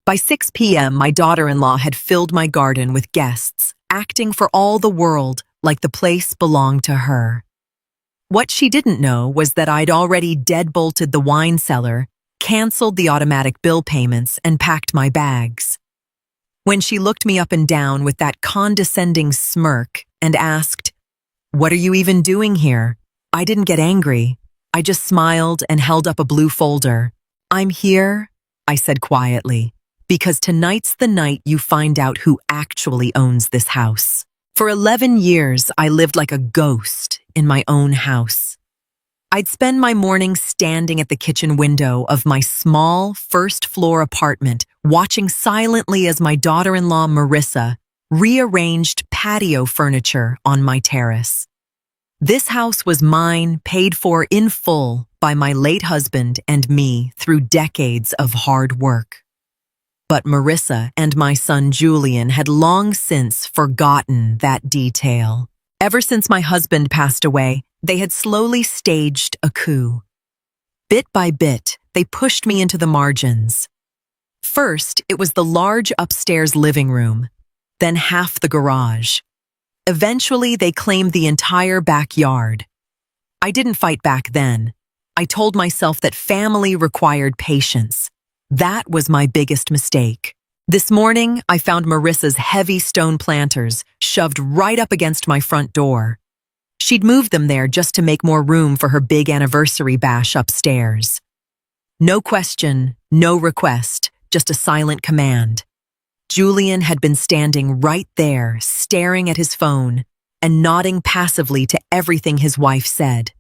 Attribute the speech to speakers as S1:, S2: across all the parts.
S1: By 6 p.m., my daughter-in-law had filled my garden with guests, acting for all the world like the place belonged to her. What she didn't know was that I'd already deadbolted the wine cellar, canceled the automatic bill payments, and packed my bags. When she looked me up and down with that condescending smirk and asked, "What are you even doing here?" I didn't get angry. I just smiled and held up a blue folder. "I'm here," I said quietly, "because tonight's the night you find out who actually owns this house." For 11 years, I lived like a ghost in my own house. I'd spend my mornings standing at the kitchen window of my small first-floor apartment, watching silently as my daughter-in-law, Marissa, rearranged patio furniture on my terrace. This house was mine, paid for in full by my late husband and me through decades of hard work. But Marissa and my son Julian had long since forgotten that detail. Ever since my husband passed away, they had slowly staged a coup. Bit by bit, they pushed me into the margins. First, it was the large upstairs living room, then half the garage. Eventually, they claimed the entire backyard. I didn't fight back then. I told myself that family required patience. That was my biggest mistake. This morning, I found Marissa's heavy stone planters shoved right up against my front door. She'd moved them there just to make more room for her big anniversary bash upstairs. No question, no request, just a silent command. Julian had been standing right there, staring at his phone and nodding passively to everything his wife said.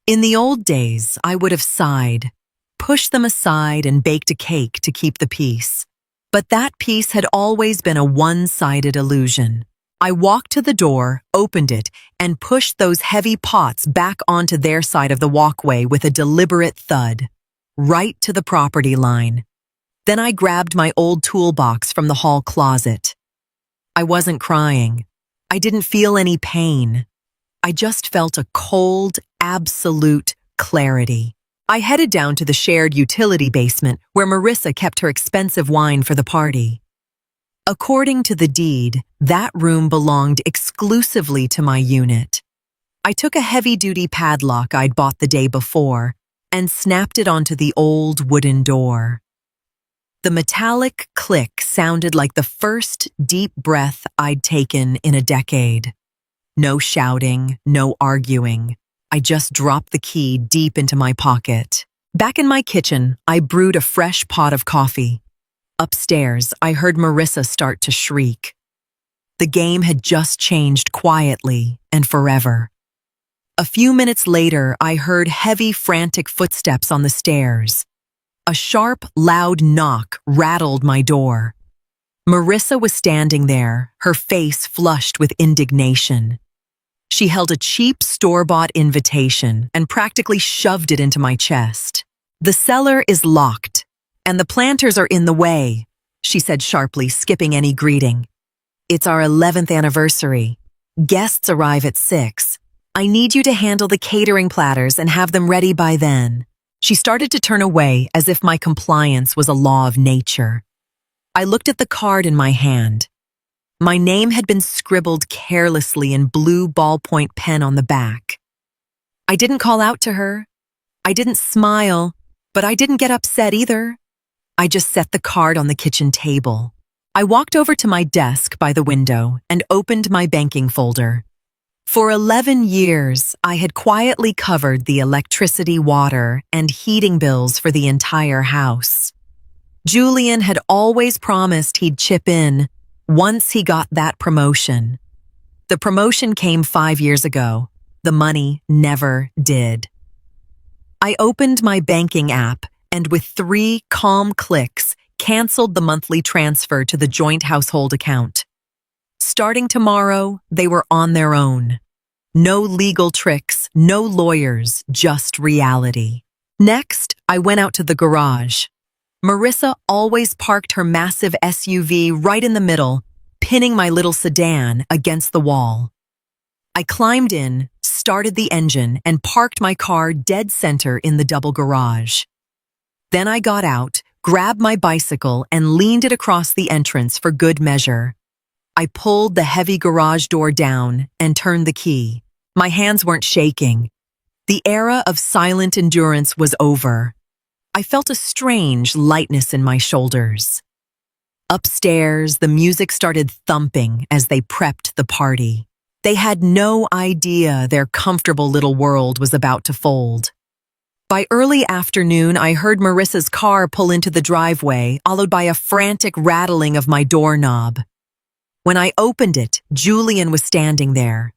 S1: In the old days, I would have sighed, pushed them aside and baked a cake to keep the peace. But that peace had always been a one-sided illusion. I walked to the door, opened it, and pushed those heavy pots back onto their side of the walkway with a deliberate thud, right to the property line. Then I grabbed my old toolbox from the hall closet. I wasn't crying. I didn't feel any pain. I just felt a cold, absolute clarity. I headed down to the shared utility basement where Marissa kept her expensive wine for the party. According to the deed, that room belonged exclusively to my unit. I took a heavy-duty padlock I'd bought the day before and snapped it onto the old wooden door. The metallic click sounded like the first deep breath I'd taken in a decade. No shouting, no arguing. I just dropped the key deep into my pocket. Back in my kitchen, I brewed a fresh pot of coffee. Upstairs, I heard Marissa start to shriek. The game had just changed quietly and forever. A few minutes later, I heard heavy, frantic footsteps on the stairs. A sharp, loud knock rattled my door. Marissa was standing there, her face flushed with indignation. She held a cheap store-bought invitation and practically shoved it into my chest. "The cellar is locked, and the planters are in the way," she said sharply, skipping any greeting. "It's our 11th anniversary. Guests arrive at 6. I need you to handle the catering platters and have them ready by then." She started to turn away as if my compliance was a law of nature. I looked at the card in my hand. My name had been scribbled carelessly in blue ballpoint pen on the back. I didn't call out to her. I didn't smile, but I didn't get upset either. I just set the card on the kitchen table. I walked over to my desk by the window and opened my banking folder. For 11 years, I had quietly covered the electricity, water, and heating bills for the entire house. Julian had always promised he'd chip in once he got that promotion. The promotion came 5 years ago. The money never did. I opened my banking app and with 3 calm clicks, canceled the monthly transfer to the joint household account. Starting tomorrow, they were on their own. No legal tricks, no lawyers, just reality. Next, I went out to the garage. Marissa always parked her massive SUV right in the middle, pinning my little sedan against the wall. I climbed in, started the engine, and parked my car dead center in the double garage. Then I got out, grabbed my bicycle and leaned it across the entrance for good measure. I pulled the heavy garage door down and turned the key. My hands weren't shaking. The era of silent endurance was over. I felt a strange lightness in my shoulders. Upstairs, the music started thumping as they prepped the party. They had no idea their comfortable little world was about to fold. By early afternoon, I heard Marissa's car pull into the driveway, followed by a frantic rattling of my doorknob. When I opened it, Julian was standing there.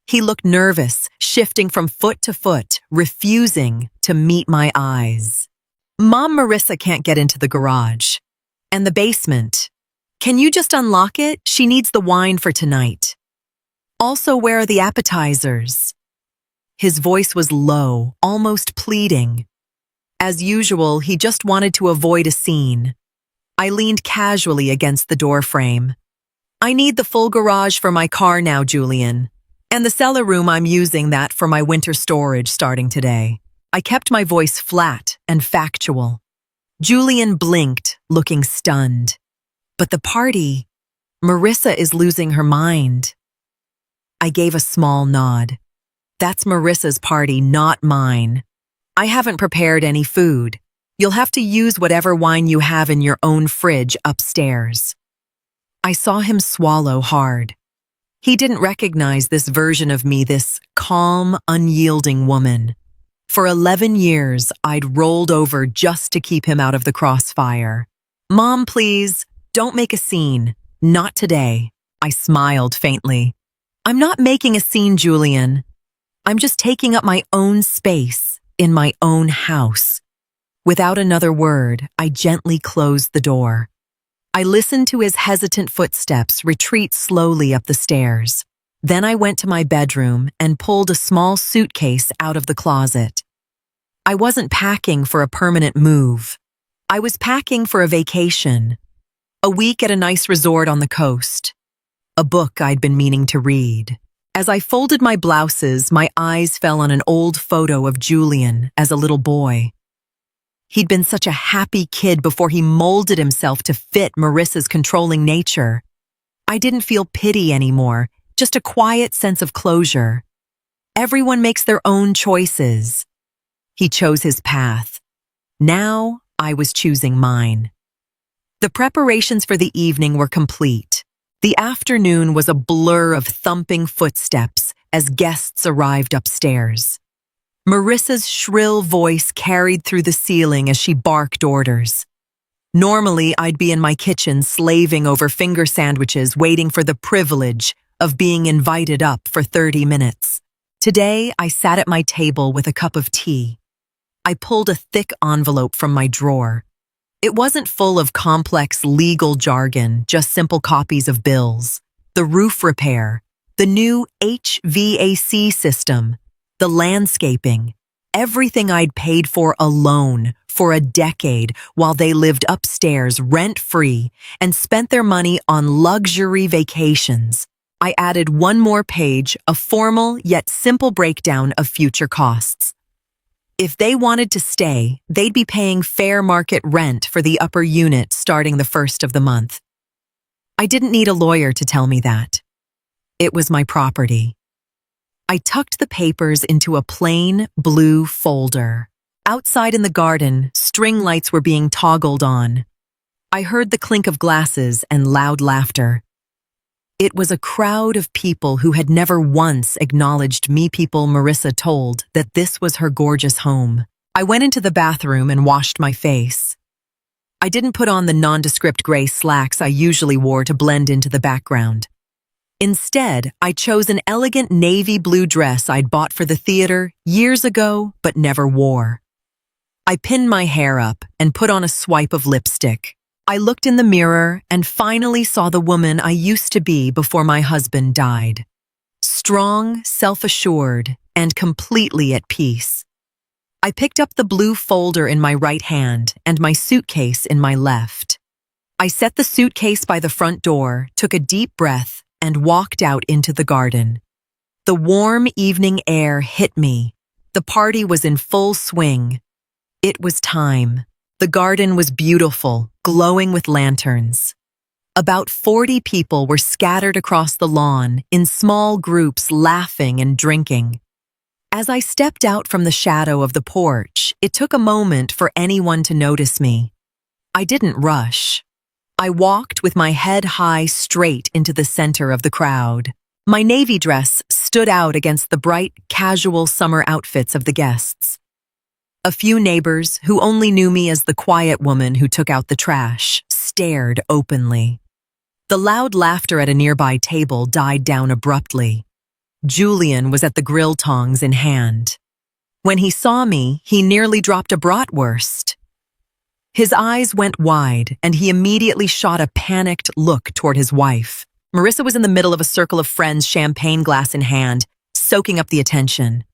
S1: He looked nervous, shifting from foot to foot, refusing to meet my eyes. Mom, Marissa can't get into the garage. And the basement. Can you just unlock it? She needs the wine for tonight. Also, where are the appetizers? His voice was low, almost pleading. As usual, he just wanted to avoid a scene. I leaned casually against the doorframe. I need the full garage for my car now, Julian. And the cellar room, I'm using that for my winter storage starting today. I kept my voice flat and factual. Julian blinked, looking stunned. But the party, Marissa is losing her mind. I gave a small nod. That's Marissa's party, not mine. I haven't prepared any food. You'll have to use whatever wine you have in your own fridge upstairs. I saw him swallow hard. He didn't recognize this version of me, this calm, unyielding woman. For 11 years, I'd rolled over just to keep him out of the crossfire. Mom, please, don't make a scene. Not today. I smiled faintly. I'm not making a scene, Julian. I'm just taking up my own space in my own house. Without another word, I gently closed the door. I listened to his hesitant footsteps retreat slowly up the stairs. Then I went to my bedroom and pulled a small suitcase out of the closet. I wasn't packing for a permanent move. I was packing for a vacation. A week at a nice resort on the coast. A book I'd been meaning to read. As I folded my blouses, my eyes fell on an old photo of Julian as a little boy. He'd been such a happy kid before he molded himself to fit Marissa's controlling nature. I didn't feel pity anymore, just a quiet sense of closure. Everyone makes their own choices. He chose his path. Now I was choosing mine. The preparations for the evening were complete. The afternoon was a blur of thumping footsteps as guests arrived upstairs. Marissa's shrill voice carried through the ceiling as she barked orders. Normally, I'd be in my kitchen slaving over finger sandwiches, waiting for the privilege of being invited up for 30 minutes. Today, I sat at my table with a cup of tea. I pulled a thick envelope from my drawer. It wasn't full of complex legal jargon, just simple copies of bills. The roof repair, the new HVAC system, the landscaping, everything I'd paid for alone for a decade while they lived upstairs rent-free and spent their money on luxury vacations. I added one more page, a formal yet simple breakdown of future costs. If they wanted to stay, they'd be paying fair market rent for the upper unit starting the first of the month. I didn't need a lawyer to tell me that. It was my property. I tucked the papers into a plain blue folder. Outside in the garden, string lights were being toggled on. I heard the clink of glasses and loud laughter. It was a crowd of people who had never once acknowledged me. People Marissa told that this was her gorgeous home. I went into the bathroom and washed my face. I didn't put on the nondescript gray slacks I usually wore to blend into the background. Instead, I chose an elegant navy blue dress I'd bought for the theater years ago but never wore. I pinned my hair up and put on a swipe of lipstick. I looked in the mirror and finally saw the woman I used to be before my husband died. Strong, self-assured, and completely at peace. I picked up the blue folder in my right hand and my suitcase in my left. I set the suitcase by the front door, took a deep breath, and walked out into the garden. The warm evening air hit me. The party was in full swing. It was time. The garden was beautiful, glowing with lanterns. About 40 people were scattered across the lawn in small groups laughing and drinking. As I stepped out from the shadow of the porch, it took a moment for anyone to notice me. I didn't rush. I walked with my head high straight into the center of the crowd. My navy dress stood out against the bright, casual summer outfits of the guests. A few neighbors, who only knew me as the quiet woman who took out the trash, stared openly. The loud laughter at a nearby table died down abruptly. Julian was at the grill tongs in hand. When he saw me, he nearly dropped a bratwurst. His eyes went wide, and he immediately shot a panicked look toward his wife. Marissa was in the middle of a circle of friends, champagne glass in hand, soaking up the attention.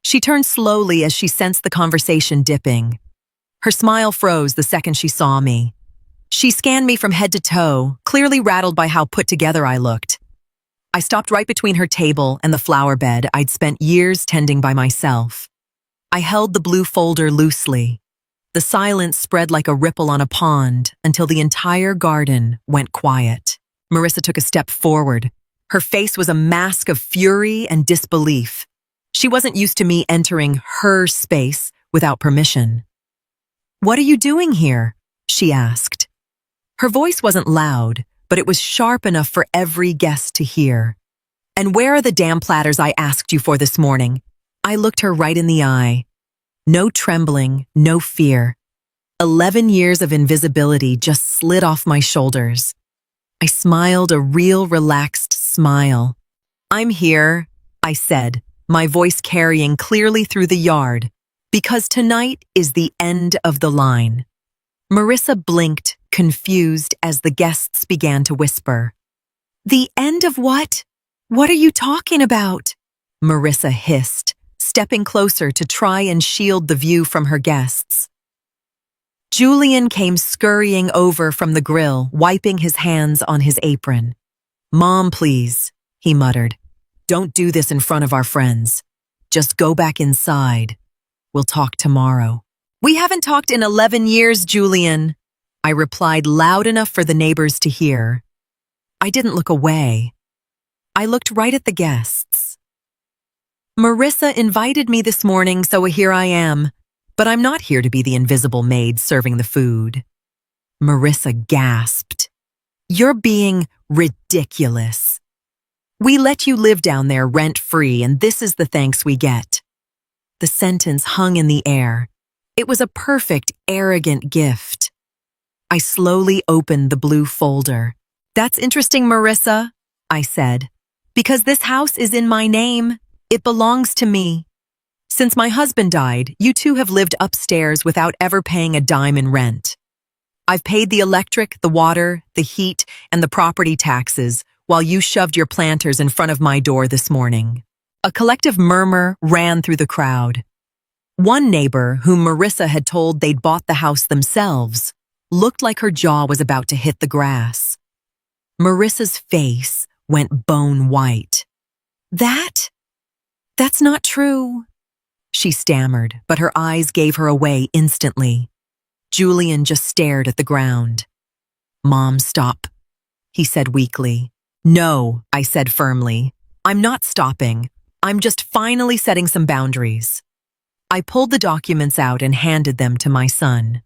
S1: She turned slowly as she sensed the conversation dipping. Her smile froze the second she saw me. She scanned me from head to toe, clearly rattled by how put together I looked. I stopped right between her table and the flower bed I'd spent years tending by myself. I held the blue folder loosely. The silence spread like a ripple on a pond until the entire garden went quiet. Marissa took a step forward. Her face was a mask of fury and disbelief. She wasn't used to me entering her space without permission. "What are you doing here?" she asked. Her voice wasn't loud, but it was sharp enough for every guest to hear. "And where are the damn platters I asked you for this morning?" I looked her right in the eye. No trembling, no fear. 11 years of invisibility just slid off my shoulders. I smiled a real relaxed smile. "I'm here," I said, my voice carrying clearly through the yard, "because tonight is the end of the line." Marissa blinked, confused, as the guests began to whisper. "The end of what? What are you talking about?" Marissa hissed, stepping closer to try and shield the view from her guests. Julian came scurrying over from the grill, wiping his hands on his apron. "Mom, please," he muttered. "Don't do this in front of our friends. Just go back inside. We'll talk tomorrow." "We haven't talked in 11 years, Julian," I replied loud enough for the neighbors to hear. I didn't look away. I looked right at the guests. "Marissa invited me this morning, so here I am. But I'm not here to be the invisible maid serving the food." Marissa gasped. "You're being ridiculous. We let you live down there rent-free, and this is the thanks we get." The sentence hung in the air. It was a perfect, arrogant gift. I slowly opened the blue folder. "That's interesting, Marissa," I said, "because this house is in my name. It belongs to me. Since my husband died, you two have lived upstairs without ever paying a dime in rent. I've paid the electric, the water, the heat, and the property taxes while you shoved your planters in front of my door this morning." A collective murmur ran through the crowd. One neighbor, whom Marissa had told they'd bought the house themselves, looked like her jaw was about to hit the grass. Marissa's face went bone white. That's not true," she stammered, but her eyes gave her away instantly. Julian just stared at the ground. "Mom, stop," he said weakly. "No," I said firmly. "I'm not stopping. I'm just finally setting some boundaries." I pulled the documents out and handed them to my son.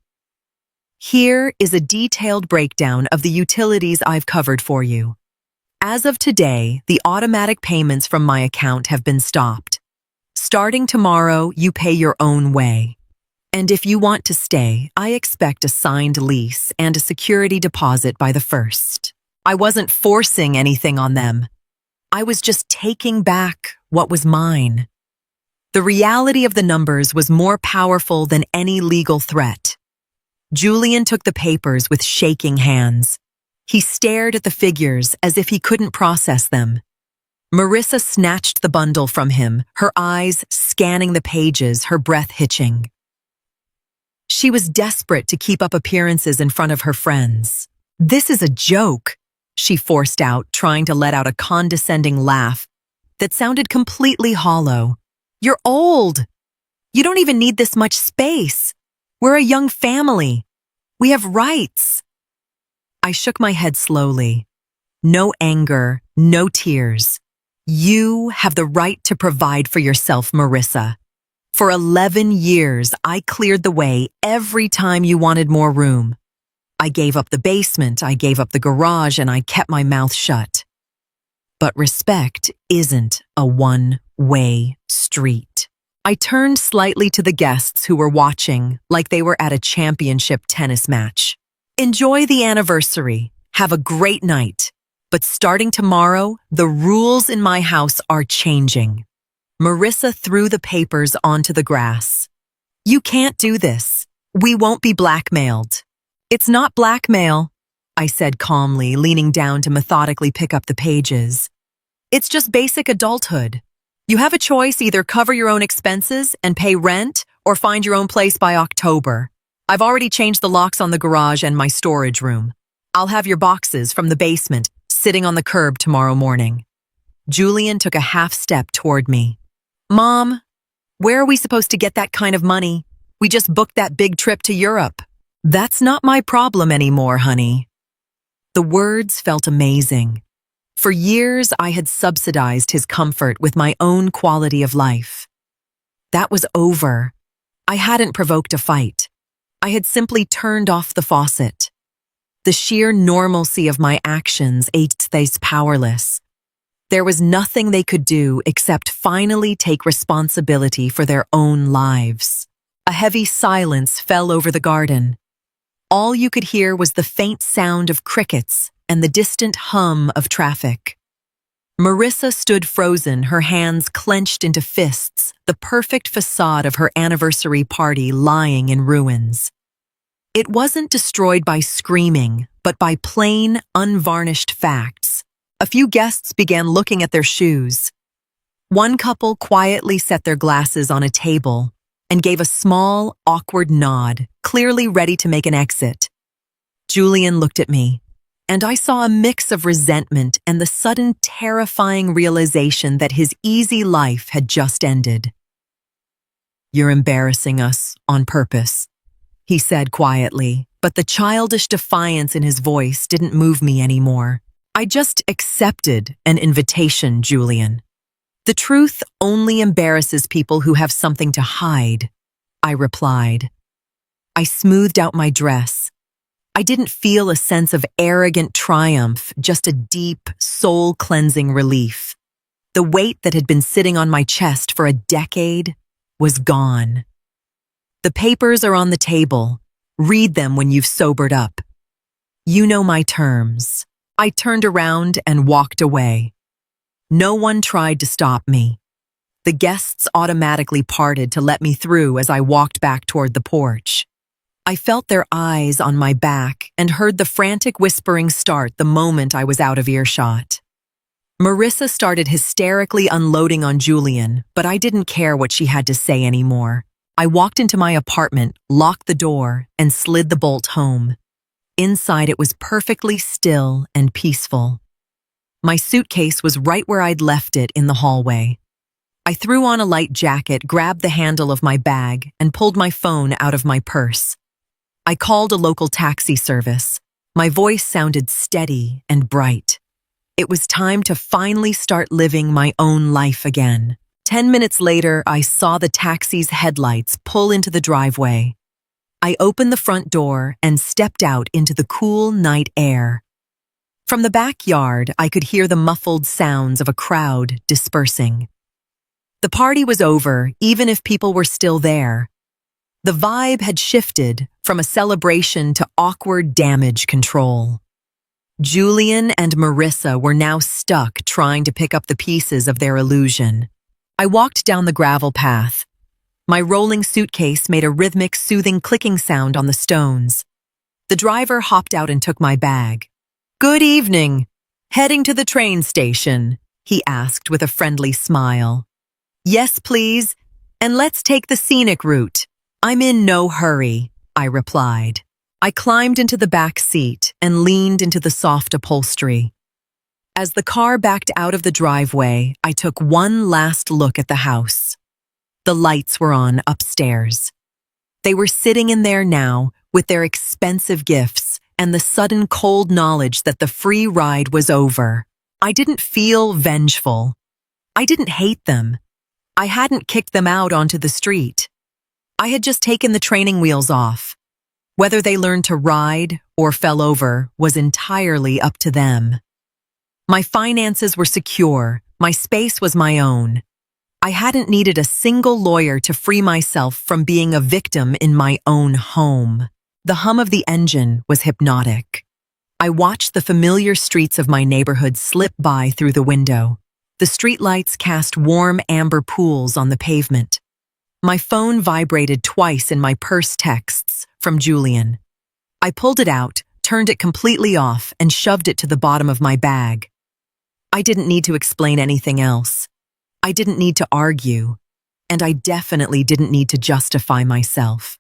S1: "Here is a detailed breakdown of the utilities I've covered for you. As of today, the automatic payments from my account have been stopped. Starting tomorrow, you pay your own way. And if you want to stay, I expect a signed lease and a security deposit by the 1st. I wasn't forcing anything on them. I was just taking back what was mine. The reality of the numbers was more powerful than any legal threat. Julian took the papers with shaking hands. He stared at the figures as if he couldn't process them. Marissa snatched the bundle from him, her eyes scanning the pages, her breath hitching. She was desperate to keep up appearances in front of her friends. "This is a joke," she forced out, trying to let out a condescending laugh that sounded completely hollow. "You're old. You don't even need this much space. We're a young family. We have rights. I shook my head slowly. No anger, no tears. You have the right to provide for yourself, Marissa. For 11 years, I cleared the way every time you wanted more room. I gave up the basement, I gave up the garage, and I kept my mouth shut. But respect isn't a one-way street. I turned slightly to the guests who were watching like they were at a championship tennis match. Enjoy the anniversary. Have a great night. But starting tomorrow, the rules in my house are changing. Marissa threw the papers onto the grass. You can't do this. We won't be blackmailed. It's not blackmail, I said calmly, leaning down to methodically pick up the pages. It's just basic adulthood. You have a choice: either cover your own expenses and pay rent or find your own place by October. I've already changed the locks on the garage and my storage room. I'll have your boxes from the basement sitting on the curb tomorrow morning. Julian took a half step toward me. Mom, where are we supposed to get that kind of money? We just booked that big trip to Europe. That's not my problem anymore, honey. The words felt amazing. For years, I had subsidized his comfort with my own quality of life. That was over. I hadn't provoked a fight. I had simply turned off the faucet. The sheer normalcy of my actions made them powerless. There was nothing they could do except finally take responsibility for their own lives. A heavy silence fell over the garden. All you could hear was the faint sound of crickets and the distant hum of traffic. Marissa stood frozen, her hands clenched into fists, the perfect facade of her anniversary party lying in ruins. It wasn't destroyed by screaming, but by plain, unvarnished facts. A few guests began looking at their shoes. One couple quietly set their glasses on a table and gave a small, awkward nod, clearly ready to make an exit. Julian looked at me, and I saw a mix of resentment and the sudden terrifying realization that his easy life had just ended. You're embarrassing us on purpose, he said quietly, but the childish defiance in his voice didn't move me anymore. I just accepted an invitation, Julian. The truth only embarrasses people who have something to hide, I replied. I smoothed out my dress. I didn't feel a sense of arrogant triumph, just a deep, soul-cleansing relief. The weight that had been sitting on my chest for a decade was gone. The papers are on the table. Read them when you've sobered up. You know my terms. I turned around and walked away. No one tried to stop me. The guests automatically parted to let me through as I walked back toward the porch. I felt their eyes on my back and heard the frantic whispering start the moment I was out of earshot. Marissa started hysterically unloading on Julian, but I didn't care what she had to say anymore. I walked into my apartment, locked the door, and slid the bolt home. Inside, it was perfectly still and peaceful. My suitcase was right where I'd left it in the hallway. I threw on a light jacket, grabbed the handle of my bag, and pulled my phone out of my purse. I called a local taxi service. My voice sounded steady and bright. It was time to finally start living my own life again. 10 minutes later, I saw the taxi's headlights pull into the driveway. I opened the front door and stepped out into the cool night air. From the backyard, I could hear the muffled sounds of a crowd dispersing. The party was over, even if people were still there. The vibe had shifted from a celebration to awkward damage control. Julian and Marissa were now stuck trying to pick up the pieces of their illusion. I walked down the gravel path. My rolling suitcase made a rhythmic, soothing clicking sound on the stones. The driver hopped out and took my bag. "Good evening. Heading to the train station?" he asked with a friendly smile. "Yes, please, and let's take the scenic route." "I'm in no hurry," I replied. I climbed into the back seat and leaned into the soft upholstery. As the car backed out of the driveway, I took one last look at the house. The lights were on upstairs. They were sitting in there now with their expensive gifts and the sudden cold knowledge that the free ride was over. I didn't feel vengeful. I didn't hate them. I hadn't kicked them out onto the street. I had just taken the training wheels off. Whether they learned to ride or fell over was entirely up to them. My finances were secure. My space was my own. I hadn't needed a single lawyer to free myself from being a victim in my own home. The hum of the engine was hypnotic. I watched the familiar streets of my neighborhood slip by through the window. The streetlights cast warm amber pools on the pavement. My phone vibrated twice in my purse texts from Julian. I pulled it out, turned it completely off, and shoved it to the bottom of my bag. I didn't need to explain anything else. I didn't need to argue, and I definitely didn't need to justify myself.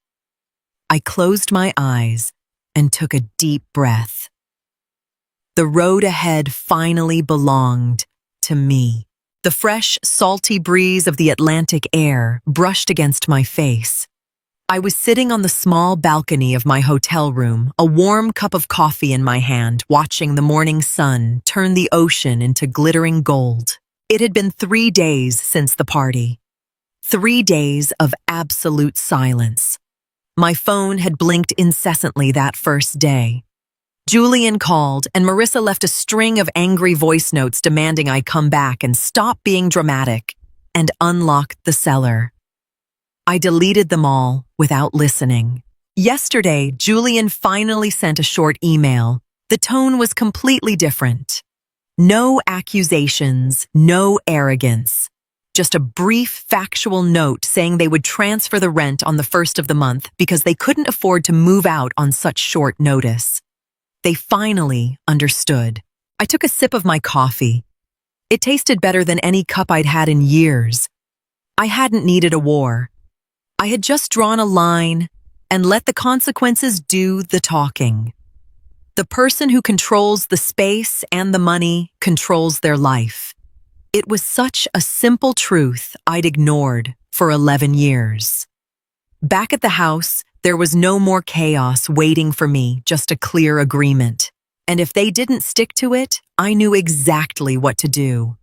S1: I closed my eyes and took a deep breath. The road ahead finally belonged to me. The fresh, salty breeze of the Atlantic air brushed against my face. I was sitting on the small balcony of my hotel room, a warm cup of coffee in my hand, watching the morning sun turn the ocean into glittering gold. It had been 3 days since the party. 3 days of absolute silence. My phone had blinked incessantly that first day. Julian called, and Marissa left a string of angry voice notes demanding I come back and stop being dramatic, and unlocked the cellar. I deleted them all without listening. Yesterday, Julian finally sent a short email. The tone was completely different. No accusations, no arrogance. Just a brief, factual note saying they would transfer the rent on the first of the month because they couldn't afford to move out on such short notice. They finally understood. I took a sip of my coffee. It tasted better than any cup I'd had in years. I hadn't needed a war. I had just drawn a line and let the consequences do the talking. The person who controls the space and the money controls their life. It was such a simple truth I'd ignored for 11 years. Back at the house, there was no more chaos waiting for me, just a clear agreement. And if they didn't stick to it, I knew exactly what to do.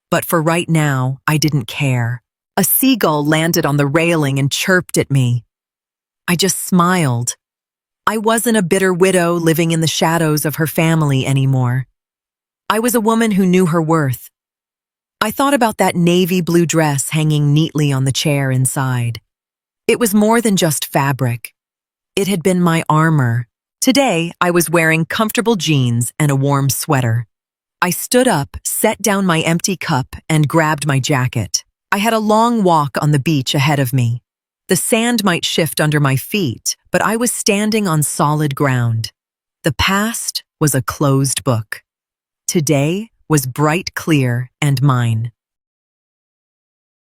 S1: But for right now, I didn't care. A seagull landed on the railing and chirped at me. I just smiled. I wasn't a bitter widow living in the shadows of her family anymore. I was a woman who knew her worth. I thought about that navy blue dress hanging neatly on the chair inside. It was more than just fabric. It had been my armor. Today, I was wearing comfortable jeans and a warm sweater. I stood up, set down my empty cup, and grabbed my jacket. I had a long walk on the beach ahead of me. The sand might shift under my feet, but I was standing on solid ground. The past was a closed book. Today was bright, clear, and mine.